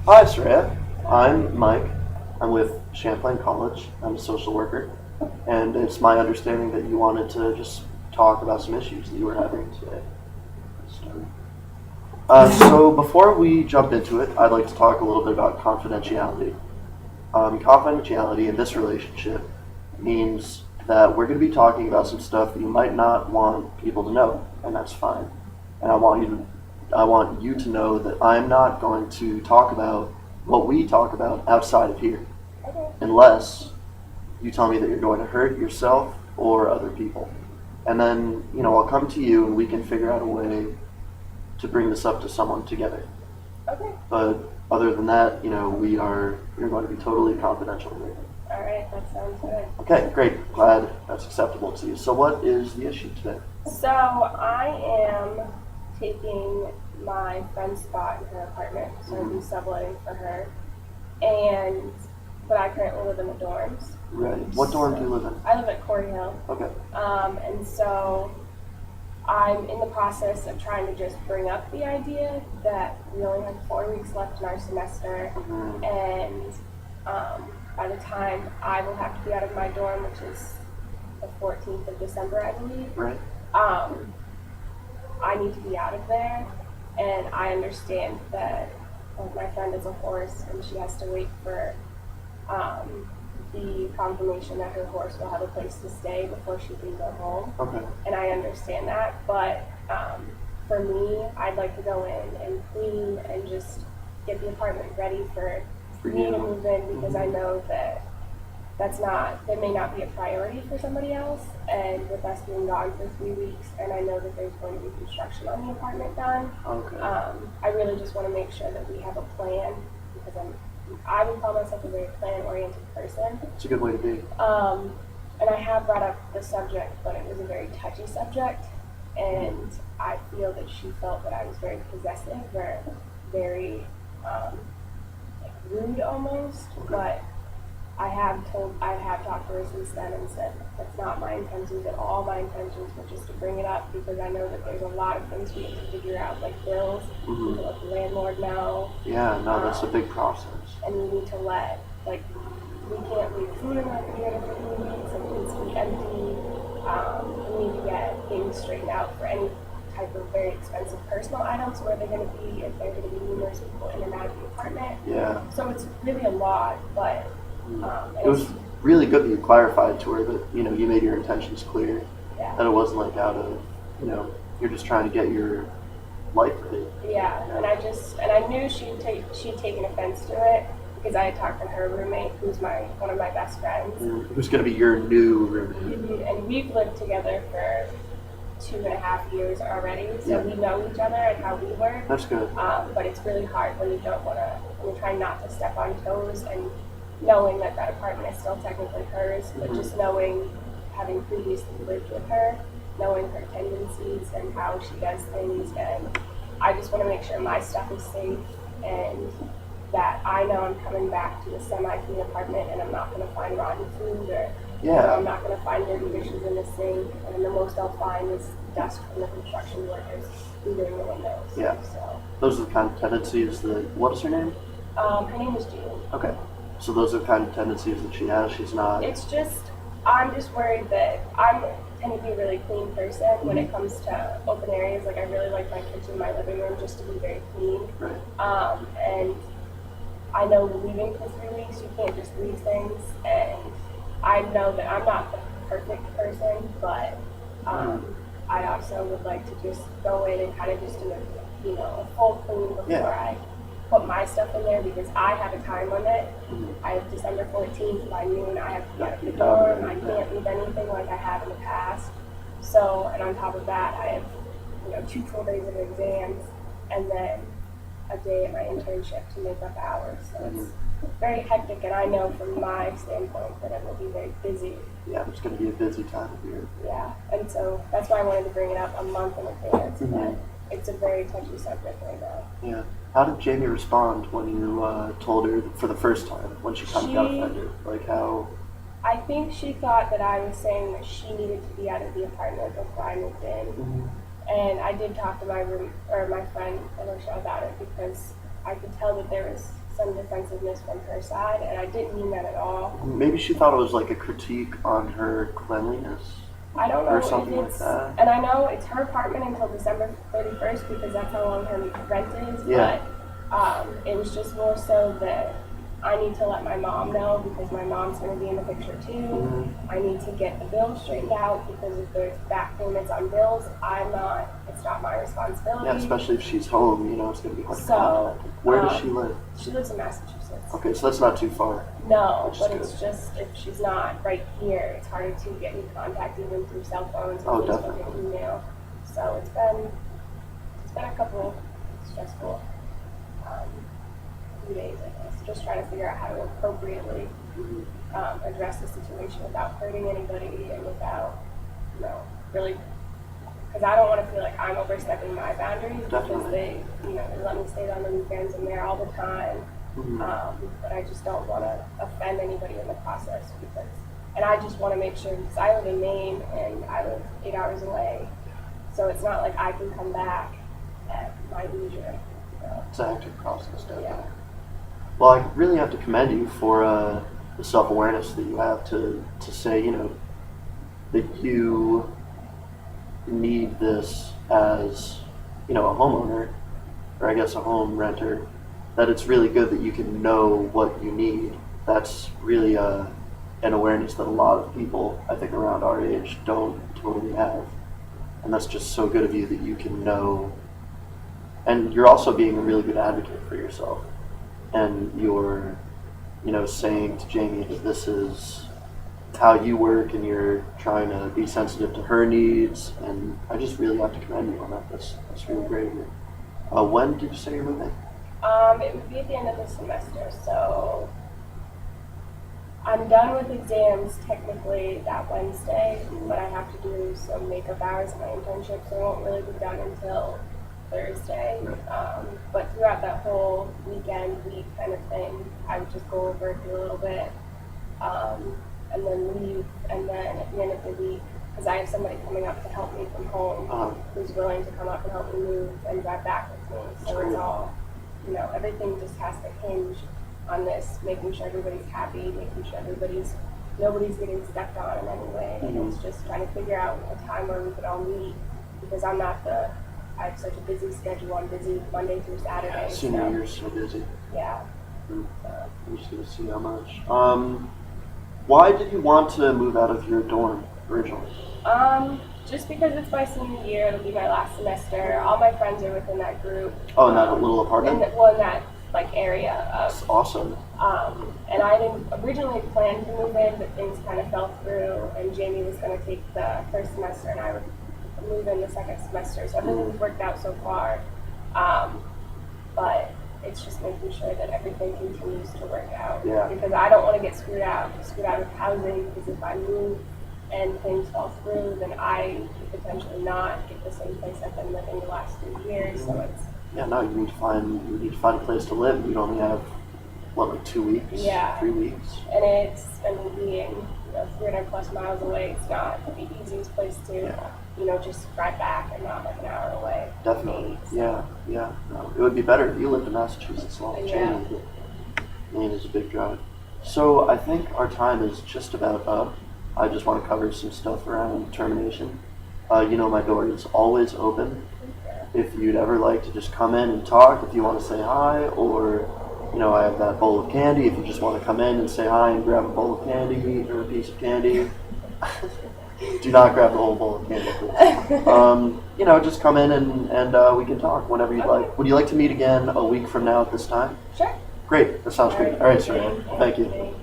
Hi, Sarai. I'm Mike. I'm with Champlain College. I'm a social worker, and it's my understanding that you wanted to just talk about some issues that you were having today. So before we jump into it, I'd like to talk a little bit about confidentiality. Confidentiality in this relationship means that we're going to be talking about some stuff that you might not want people to know, and that's fine. And I want you to know that I'm not going to talk about what we talk about outside of here, Okay. unless you tell me that you're going to hurt yourself or other people. And then, I'll come to you and we can figure out a way to bring this up to someone together. Okay. But other than that, you're going to be totally confidential here. All right. That sounds good. Okay, great. Glad that's acceptable to you. So what is the issue today? So I am taking my friend's spot in her apartment, so I'll be subletting for her. But I currently live in the dorms. Right. What dorm do you live in? I live at Corey Hill. Okay. And so I'm in the process of trying to just bring up the idea that we only have 4 weeks left in our semester, and by the time I will have to be out of my dorm, which is the 14th of December, I believe, Right. I need to be out of there, and I understand that my friend is a horse, and she has to wait for the confirmation that her horse will have a place to stay before she can go home. Okay. And I understand that, but for me, I'd like to go in and clean and just get the apartment ready for me to move in, because I know that that may not be a priority for somebody else, and with us being gone for 3 weeks, and I know that there's going to be construction on the apartment done. Okay. I really just want to make sure that we have a plan, because I would call myself a very plan-oriented person. It's a good way to be. And I have brought up the subject, but it was a very touchy subject, and I feel that she felt that I was very possessive or very rude almost. Okay. But I have talked to her since then and said that's not my intentions at all. My intentions were just to bring it up because I know that there's a lot of things we need to figure out, like bills. We need to let the landlord know. Yeah, no, that's a big process. And we need to let, we can't leave food in the refrigerator for 3 weeks. It needs to be empty. We need to get things straightened out for any type of very expensive personal items, where they're going to be, if there are going to be numerous people in and out of the apartment. Yeah. So it's really a lot, but It was really good that you clarified to her that, you made your intentions clear. yeah. That it wasn't like out of, you're just trying to get your life ready. Yeah, and I knew she'd taken offense to it because I had talked to her roommate, who's one of my best friends. Who's going to be your new roommate? And we've lived together for 2.5 years already, so we know each other and how we work. That's good. But it's really hard when when you're trying not to step on toes, and knowing that apartment is still technically hers, but just knowing, having previously lived with her, knowing her tendencies and how she does things, and I just want to make sure my stuff is safe, and that I know I'm coming back to a semi-clean apartment and I'm not going to find rotten food, or I'm not going to find dirty dishes in the sink, and the most I'll find is dust from the construction workers through the windows. Yeah. So Those are the kind of tendencies that, what is her name? her name is Jean. Okay. So those are the kind of tendencies that she has. She's not. I'm just worried that I tend to be a really clean person when it comes to open areas. Like, I really like my kitchen, my living room, just to be very clean. Right. And I know leaving for 3 weeks, you can't just leave things. And I know that I'm not the perfect person, but I also would like to just go in and kind of just do a full clean before I put my stuff in there, because I have a time limit. I have December 14th by noon. I have to get out of the dorm. I can't leave anything like I have in the past. So, and on top of that, I have 2 full days of exams, and then a day at my internship to make up hours. So it's very hectic, and I know from my standpoint that it will be very busy. Yeah, it's going to be a busy time of year. Yeah, and so that's why I wanted to bring it up a month in advance. But it's a very touchy subject right now. Yeah. How did Jamie respond when you told her for the first time, when she kind of got offended? Like, how? I think she thought that I was saying that she needed to be out of the apartment before I moved in. And I did talk to my friend Alicia about it, because I could tell that there was some defensiveness from her side, and I didn't mean that at all. Maybe she thought it was like a critique on her cleanliness. I don't know Or something if like it's, that. and I know it's her apartment until December 31st because that's how long her rent is, Yeah. but it was just more so that I need to let my mom know because my mom's going to be in the picture too. Mm-hmm. I need to get the bills straightened out because if there's back payments on bills, it's not my responsibility. Yeah, especially if she's home, you know, it's going to be hard to So, contact. Where does she live? She lives in Massachusetts. Okay, so that's not too far. No, Which is but good. it's just if she's not right here, it's harder to get in contact even through cell phones and Oh, Facebook definitely. and email. So it's been a couple stressful few days, I guess. Just trying to figure out how to appropriately address the situation without hurting anybody and without, really, because I don't want to feel like I'm overstepping my boundaries because Definitely. they let me stay on the weekends and there all the time. Mhm. But I just don't want to offend anybody in the process and I just want to make sure because I live in Maine and I live 8 hours away, so it's not like I can come back at my leisure. It's an active process, definitely. Yeah. Well, I really have to commend you for the self-awareness that you have to say, that you need this as, a homeowner, or I guess a home renter, that it's really good that you can know what you need. That's really an awareness that a lot of people, I think, around our age don't totally have. And that's just so good of you that you can know. And you're also being a really good advocate for yourself. And you're, saying to Jamie that this is how you work and you're trying to be sensitive to her needs. And I just really have to commend you on that. That's really great of you. When did you say you're moving? It would be at the end of the semester, so I'm done with exams technically that Wednesday, but I have to do some makeup hours in my internship, so I won't really be done until Thursday. But throughout that whole week kind of thing, I would just go over it a little bit, and then leave, and then at the end of the week, because I have somebody coming up to help me from home who's willing to come up and help me move and drive back with me. So it's all, everything just has to hinge on this, making sure everybody's happy, making sure nobody's getting stepped on in any way. And it's just trying to figure out a time where we could all meet because I have such a busy schedule. I'm busy Monday through Saturday. Senior year's so busy. Yeah. I'm just going to see how much. Why did you want to move out of your dorm originally? Just because it's my senior year, it'll be my last semester. All my friends are within that group. Oh, in that little apartment? In that area of. That's awesome. And I didn't originally plan to move in, but things kind of fell through, and Jamie was going to take the first semester, and I would move in the second semester. So everything's worked out so far. But it's just making sure that everything continues to work out. Yeah. Because I don't want to get screwed out with housing, because if I move and things fall through, then I could potentially not get the same place I've been living the last 3 years. So it's No, you need to find a place to live. You'd only have like 2 weeks? Yeah. 3 weeks. And being 300 plus miles away, it's not the easiest place to just drive back and not like an hour away. Definitely. So. Yeah. No, it would be better if you lived in Massachusetts like Yeah. Jamie, but Maine is a big drive. So I think our time is just about up. I just want to cover some stuff around termination. My door is always open. If you'd ever like to just come in and talk, if you want to say hi, or I have that bowl of candy. If you just want to come in and say hi and grab a bowl of candy or a piece of candy, do not grab the whole bowl of candy, please. Just come in and we can talk whenever you'd like. Would you like to meet again a week from now at this time? Sure. Great. That sounds great. All right, Sarai. Thank you.